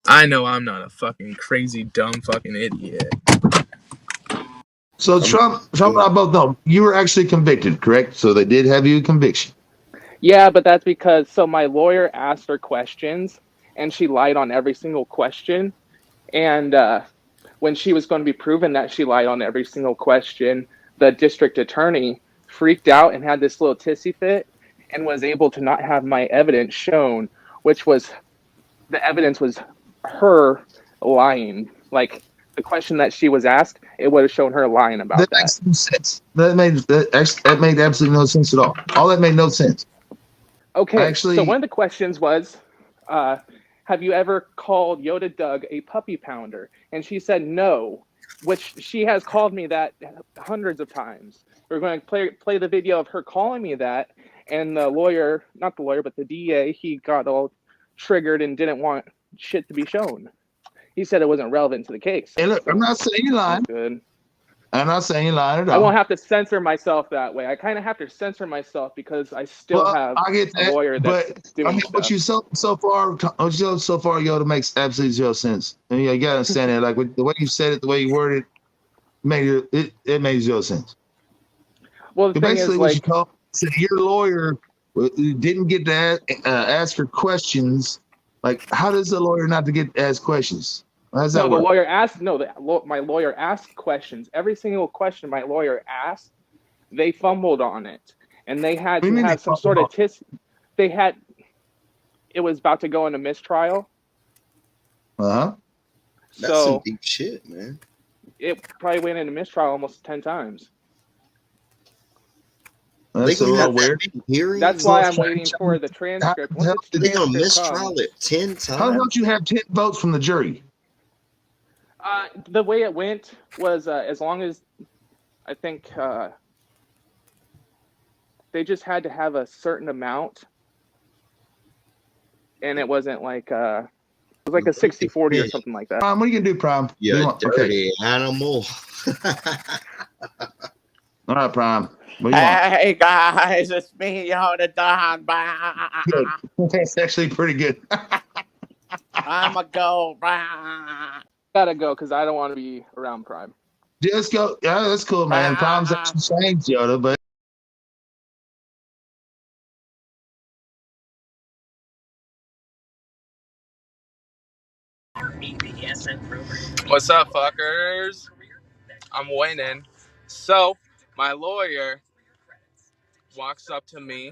I know I'm not a fucking crazy, dumb fucking idiot. So Trump and I both know you were actually convicted, correct? So they did have you a conviction. Yeah, but that's because my lawyer asked her questions and she lied on every single question. And when she was going to be proven that she lied on every single question, the district attorney freaked out and had this little tissy fit and was able to not have my evidence shown, which was the evidence was her lying. Like the question that she was asked, it would have shown her lying about That that. makes no sense. That made absolutely no sense at all. All that made no sense. Okay, Actually, so one of the questions was, have you ever called Yoda Doug a puppy pounder? And she said no, which she has called me that hundreds of times. We're going to play the video of her calling me that, and the lawyer, not the lawyer, but the DA, he got all triggered and didn't want shit to be shown. He said it wasn't relevant to the case. hey, look, So, I'm not saying you're lying. good. I'm not saying you're lying at all. I won't have to censor myself that way. I kind of have to censor myself because I still have I get that, a lawyer that's but doing I mean, stuff. what you so far, Yoda makes absolutely zero sense. And you gotta understand that, like the way you said it, the way you worded it, it made zero sense. Well, the thing Basically, is, what like, you call said your lawyer didn't get to ask her questions. Like, how does a lawyer not to get asked questions? How does that no, work? the lawyer asked. No, my lawyer asked questions. Every single question my lawyer asked, they fumbled on it, and they had to have some sort of They had. It was about to go into mistrial. That's some deep shit, man. It probably went into mistrial almost 10 times. That's a little weird. That's why I'm waiting for the transcript. Once the they gonna mistrial it 10 times? How don't you have 10 votes from the jury? The way it went was as long as I think they just had to have a certain amount, and it wasn't like it was like a 60-40 or something like that. Prime, what are you gonna do, Prime? You dirty animal. All right, Prime. Hey guys, it's me, Yoda Dog. That's actually pretty good. I'm a go. Gotta go because I don't want to be around Prime. Just go. Yeah, that's cool, man. Prime's actually changed, Yoda, but. What's up, fuckers? I'm winning. So, my lawyer walks up to me.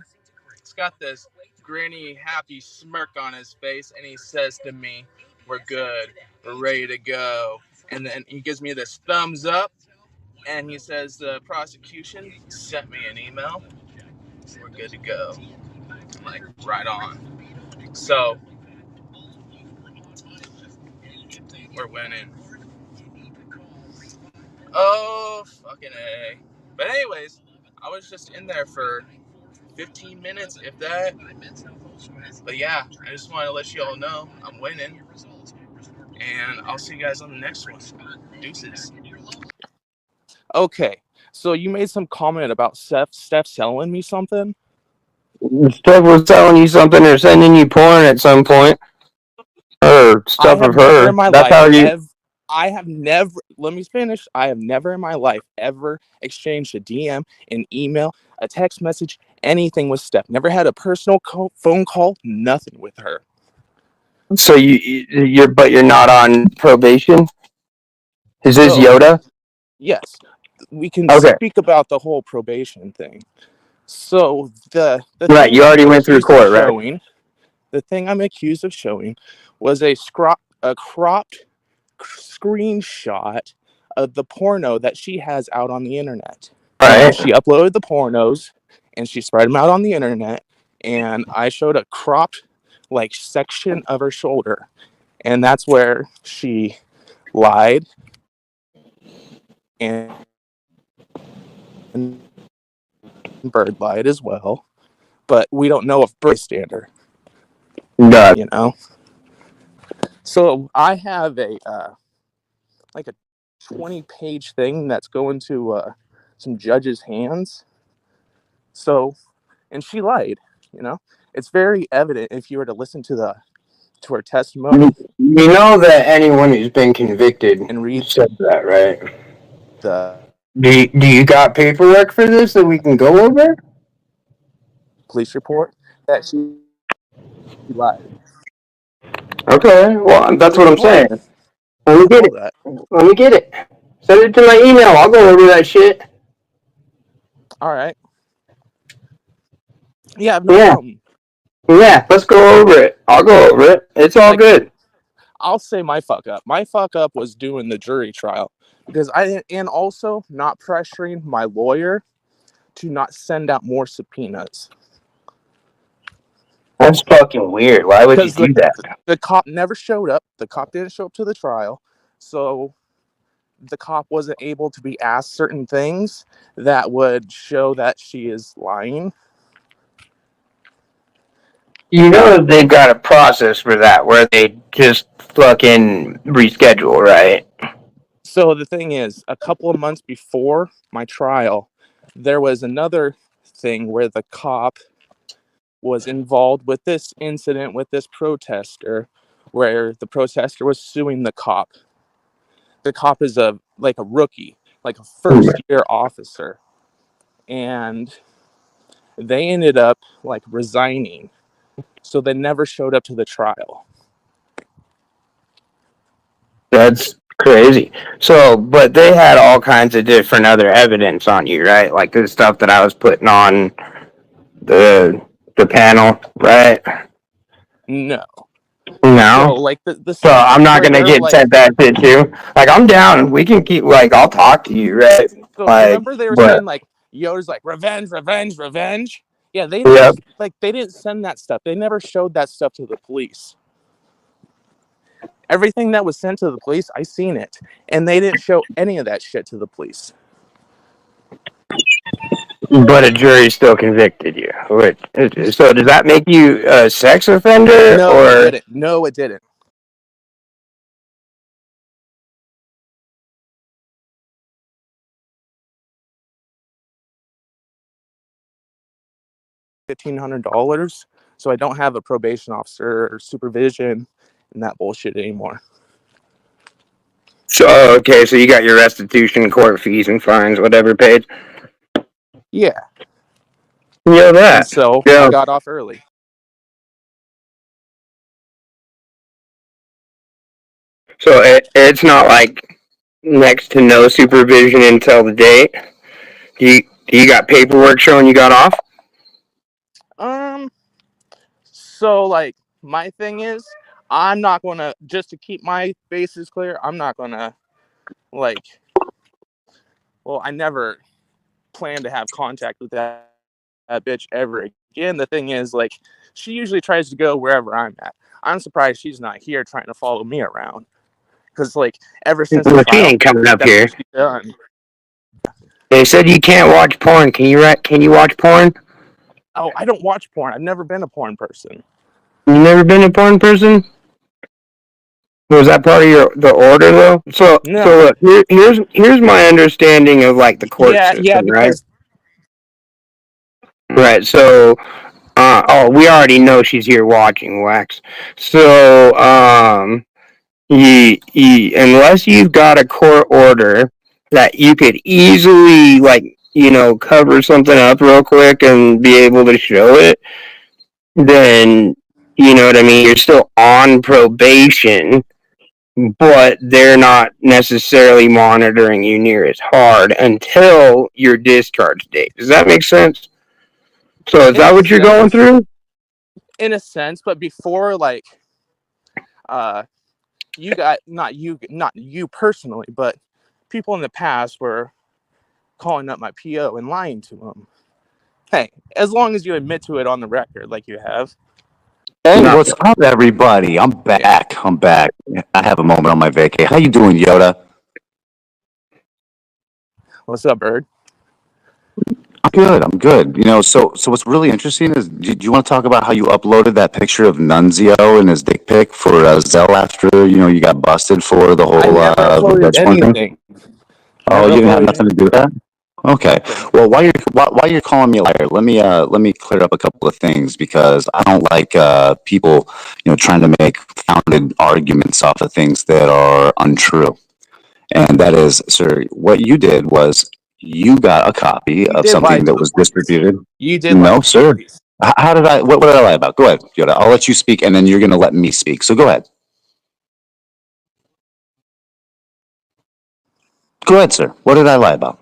He's got this grinny, happy smirk on his face, and he says to me, "We're good. We're ready to go." And then he gives me this thumbs up, and he says, "The prosecution sent me an email. We're good to go." I'm like, right on. So, we're winning. Oh, fucking A. But anyways, I was just in there for 15 minutes, if that. But yeah, I just want to let you all know I'm winning. And I'll see you guys on the next one. Deuces. Okay, so you made some comment about Steph selling me something? Steph was selling you something or sending you porn at some point. Or stuff of her. That's how you... I have never, let me finish. I have never in my life ever exchanged a DM, an email, a text message, anything with Steph. Never had a personal phone call, nothing with her. So you're not on probation? Is this Yoda? Yes. We can speak about the whole probation thing. So the right, you already went through court, right? The thing I'm accused of showing was a cropped screenshot of the porno that she has out on the internet. Right. She uploaded the pornos and she spread them out on the internet, and I showed a cropped section of her shoulder, and that's where she lied and Bird lied as well, but we don't know if bystander. God. You know. So I have a 20-page thing that's going to some judges' hands. So, and she lied. You know, it's very evident if you were to listen to to her testimony. You know that anyone who's been convicted And read said that, right? the Do you got paperwork for this that we can go over? police report that she lied. Okay, well, that's what I'm Report. saying. Let me get it. That. Let me get it. Send it to my email. I'll go over that shit. All right. Yeah, I have no problem. Yeah, let's go over it. I'll go over it. It's all good. I'll say my fuck up. My fuck up was doing the jury trial because and also not pressuring my lawyer to not send out more subpoenas. That's fucking weird. Why would you do that? The cop never showed up. The cop didn't show up to the trial. So the cop wasn't able to be asked certain things that would show that she is lying. You know they've got a process for that where they just fucking reschedule, right? So the thing is, a couple of months before my trial, there was another thing where the cop was involved with this incident with this protester, where the protester was suing the cop. The cop is a rookie, like a first-year officer, and they ended up resigning, so they never showed up to the trial. That's crazy. So, but they had all kinds of different other evidence on you, right? Like the stuff that I was putting on the panel, right? No. No. So I'm not gonna get sent that shit too. Like I'm down. We can keep I'll talk to you, right? So remember they were saying Yoda's revenge, revenge, revenge. Yeah, they never they didn't send that stuff. They never showed that stuff to the police. Everything that was sent to the police, I seen it, and they didn't show any of that shit to the police. But a jury still convicted you. So does that make you a sex offender? No, it didn't. No, it didn't. $1,500, so I don't have a probation officer or supervision and that bullshit anymore. So okay, so you got your restitution, court fees, and fines, whatever paid. Yeah. Yeah, that. And so I got off early. So it's not like next to no supervision until the date. Do you got paperwork showing you got off? So my thing is, I'm not gonna, just to keep my bases clear, I'm not gonna I never plan to have contact with that bitch ever again. The thing is, she usually tries to go wherever I'm at. I'm surprised she's not here trying to follow me around. Because ever since the trial, she ain't coming up here. She's done. They said you can't watch porn. Can you watch porn? Oh, I don't watch porn. I've never been a porn person. You never been a porn person? Was that part of the order though? So look, here's my understanding of the court system, because... right? So, we already know she's here watching Wax. So, unless you've got a court order that you could easily cover something up real quick and be able to show it, then you know what I mean. You're still on probation, but they're not necessarily monitoring you near as hard until your discharge date. Does that make sense? So is that what you're going through? In a sense, but before you got not you personally, but people in the past were calling up my PO and lying to him. Hey, as long as you admit to it on the record, like you have. Hey, what's up, everybody? I'm back. I have a moment on my vacay. How you doing, Yoda? What's up, Bird? I'm good. So what's really interesting is, do you want to talk about how you uploaded that picture of Nunzio and his dick pic for Zell after, you got busted for the whole I never uploaded anything. Oh, you didn't have nothing to do with that? Okay. Well, while you're calling me a liar, let me clear up a couple of things because I don't like people, trying to make founded arguments off of things that are untrue. And that is, sir, what you did was you got a copy You of did lie something to that the was police. distributed. You did lie No, to the sir. police. How did I? What did I lie about? Go ahead, Yoda. I'll let you speak, and then you're going to let me speak. So go ahead. Go ahead, sir. What did I lie about?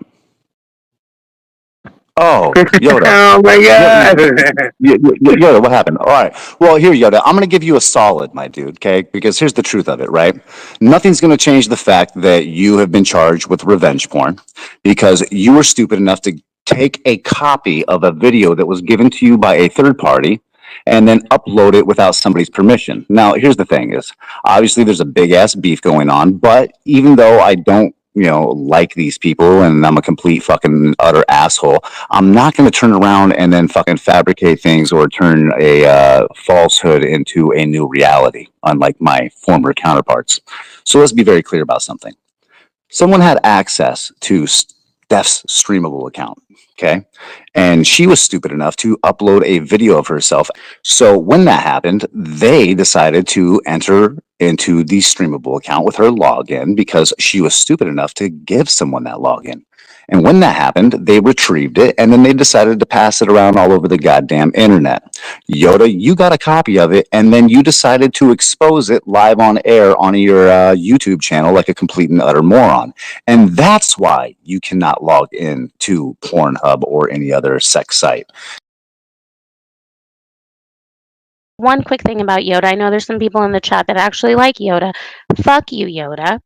Oh, Yoda. Oh my Yoda, god. Yoda, what happened? All right. Well, here, Yoda, I'm going to give you a solid, my dude, okay? Because here's the truth of it, right? Nothing's going to change the fact that you have been charged with revenge porn because you were stupid enough to take a copy of a video that was given to you by a third party and then upload it without somebody's permission. Now, here's the thing is, obviously there's a big ass beef going on, but even though I don't, like these people and I'm a complete fucking utter asshole, I'm not going to turn around and then fucking fabricate things or turn a falsehood into a new reality, unlike my former counterparts. So let's be very clear about something. Someone had access to Steph's streamable account, okay? And she was stupid enough to upload a video of herself. So when that happened, they decided to enter into the streamable account with her login because she was stupid enough to give someone that login. And when that happened, they retrieved it and then they decided to pass it around all over the goddamn internet. Yoda, you got a copy of it and then you decided to expose it live on air on your YouTube channel like a complete and utter moron. And that's why you cannot log in to Pornhub or any other sex site. One quick thing about Yoda. I know there's some people in the chat that actually like Yoda. Fuck you, Yoda.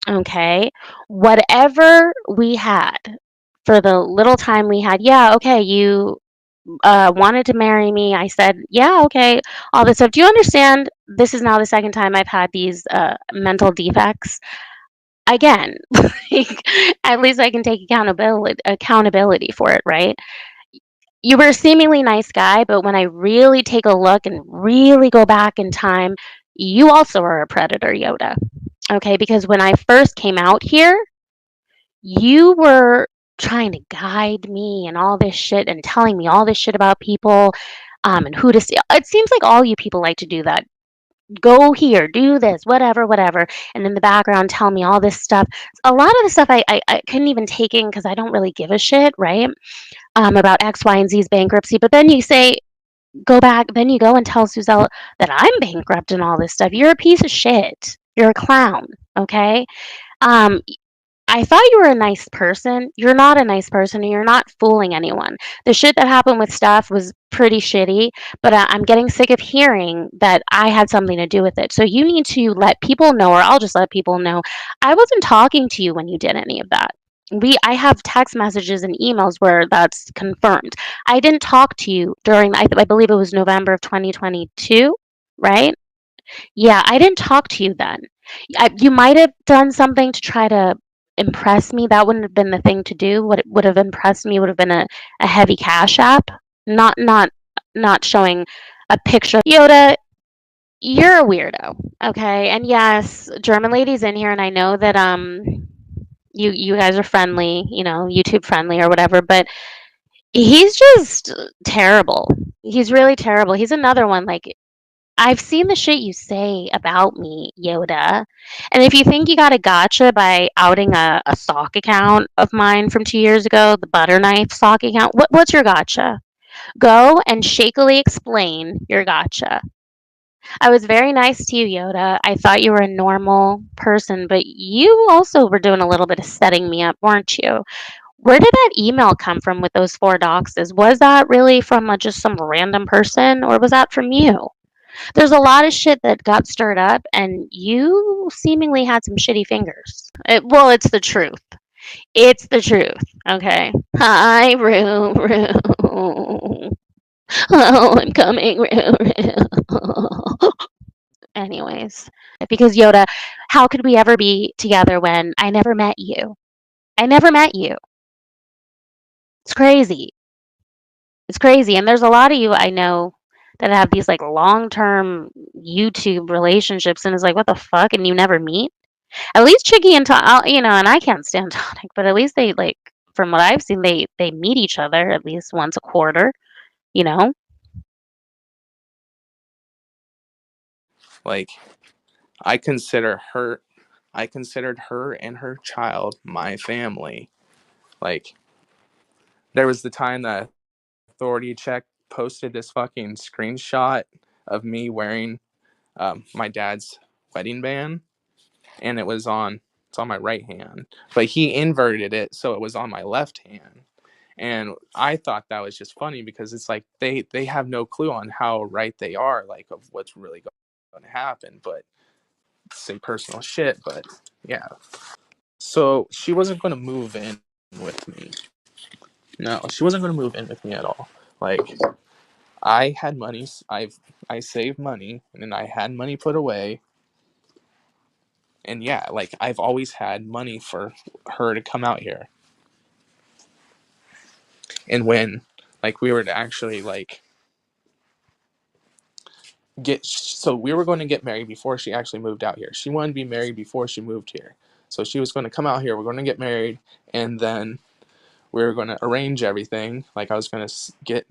Okay? Whatever we had for the little time we had, yeah, okay, you wanted to marry me. I said, yeah, okay, all this stuff. Do you understand? This is now the second time I've had these mental defects. Again, like, at least I can take accountability for it, right? You were a seemingly nice guy, but when I really take a look and really go back in time, you also are a predator, Yoda. Okay, because when I first came out here, you were trying to guide me and all this shit and telling me all this shit about people and who to see. It seems like all you people like to do that. Go here, do this, whatever, whatever. And in the background, tell me all this stuff. A lot of the stuff I couldn't even take in because I don't really give a shit, right? About X, Y, and Z's bankruptcy. But then you say, go back, then you go and tell Suzelle that I'm bankrupt and all this stuff. You're a piece of shit. You're a clown, okay? Um, I thought you were a nice person. You're not a nice person, and you're not fooling anyone. The shit that happened with Steph was pretty shitty, but I'm getting sick of hearing that I had something to do with it. So you need to let people know, or I'll just let people know, I wasn't talking to you when you did any of that. I have text messages and emails where that's confirmed. I didn't talk to you during, I believe it was November of 2022, right? Yeah, I didn't talk to you then. You might have done something to try to impress me. That wouldn't have been the thing to do. What would have impressed me would have been a heavy cash app, not showing a picture. Yoda, you're a weirdo, okay? And yes, German lady's in here, and I know that you guys are friendly, YouTube friendly or whatever, but he's just terrible. He's really terrible. He's another one like I've seen the shit you say about me, Yoda. And if you think you got a gotcha by outing a sock account of mine from 2 years ago, the butter knife sock account, what's your gotcha? Go and shakily explain your gotcha. I was very nice to you, Yoda. I thought you were a normal person, but you also were doing a little bit of setting me up, weren't you? Where did that email come from with those 4 doxes? Was that really from just some random person, or was that from you? There's a lot of shit that got stirred up, and you seemingly had some shitty fingers. Well, it's the truth. It's the truth. Okay. Hi, Rue, Rue. Oh, I'm coming, Rue, Rue. Anyways, because Yoda, how could we ever be together when I never met you? I never met you. It's crazy. It's crazy. And there's a lot of you I know that have these like long term YouTube relationships, and it's like, what the fuck? And you never meet? At least Chicky and and I can't stand Tonic, but at least they like from what I've seen, they meet each other at least once a quarter, you know? Like, I considered her and her child my family. Like, there was the time that Authority Check posted this fucking screenshot of me wearing my dad's wedding band, and it's on my right hand, but he inverted it so it was on my left hand. And I thought that was just funny because it's like they have no clue on how right they are, like, of what's really going to happen. But say personal shit, but yeah. So she wasn't going to move in with me. No, she wasn't going to move in with me at all. Like, I had money. I saved money, and then I had money put away. And yeah, like, I've always had money for her to come out here. And when, like, we were to actually, like, we were going to get married before she actually moved out here. She wanted to be married before she moved here. So she was going to come out here. We're going to get married, and then we were going to arrange everything. Like, I was going to get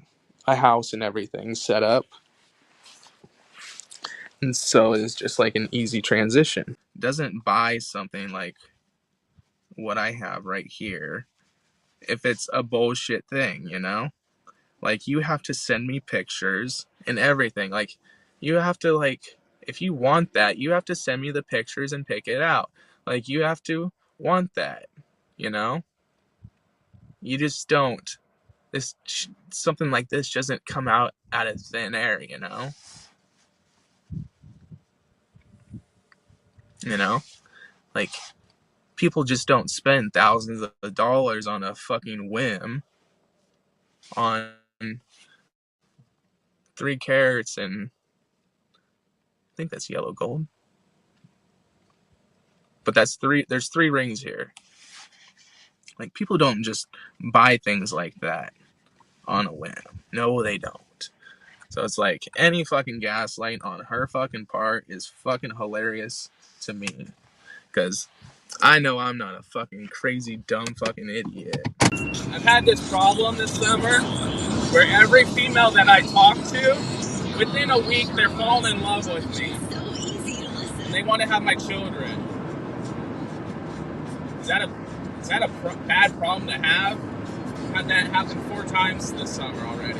a house and everything set up. And so it's just like an easy transition. Doesn't buy something like what I have right here if it's a bullshit thing, you know? Like, you have to send me pictures and everything. Like, you have to, like, if you want that, you have to send me the pictures and pick it out. Like, you have to want that, you know? You just don't. Something like this doesn't come out of thin air, you know? You know? Like, people just don't spend thousands of dollars on a fucking whim on 3 carats and I think that's yellow gold. But there's 3 rings here. Like, people don't just buy things like that on a whim. No, they don't. So it's like, any fucking gaslight on her fucking part is fucking hilarious to me. Because I know I'm not a fucking crazy, dumb fucking idiot. I've had this problem this summer where every female that I talk to, within a week, they're falling in love with me. And they want to have my children. Is that a bad problem to have? Had that happen 4 times this summer already.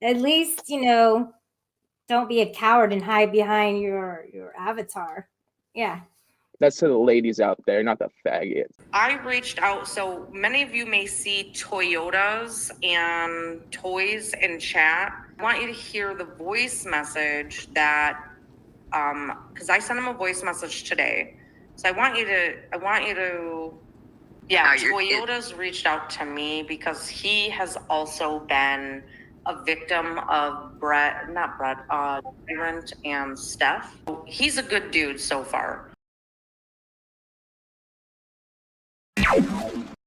At least, don't be a coward and hide behind your avatar. Yeah. That's to the ladies out there, not the faggots. I reached out, so many of you may see Toyotas and toys in chat. I want you to hear the voice message that, because I sent him a voice message today. So I want you to, yeah, Toyota's reached out to me because he has also been a victim of Brent and Steph. He's a good dude so far.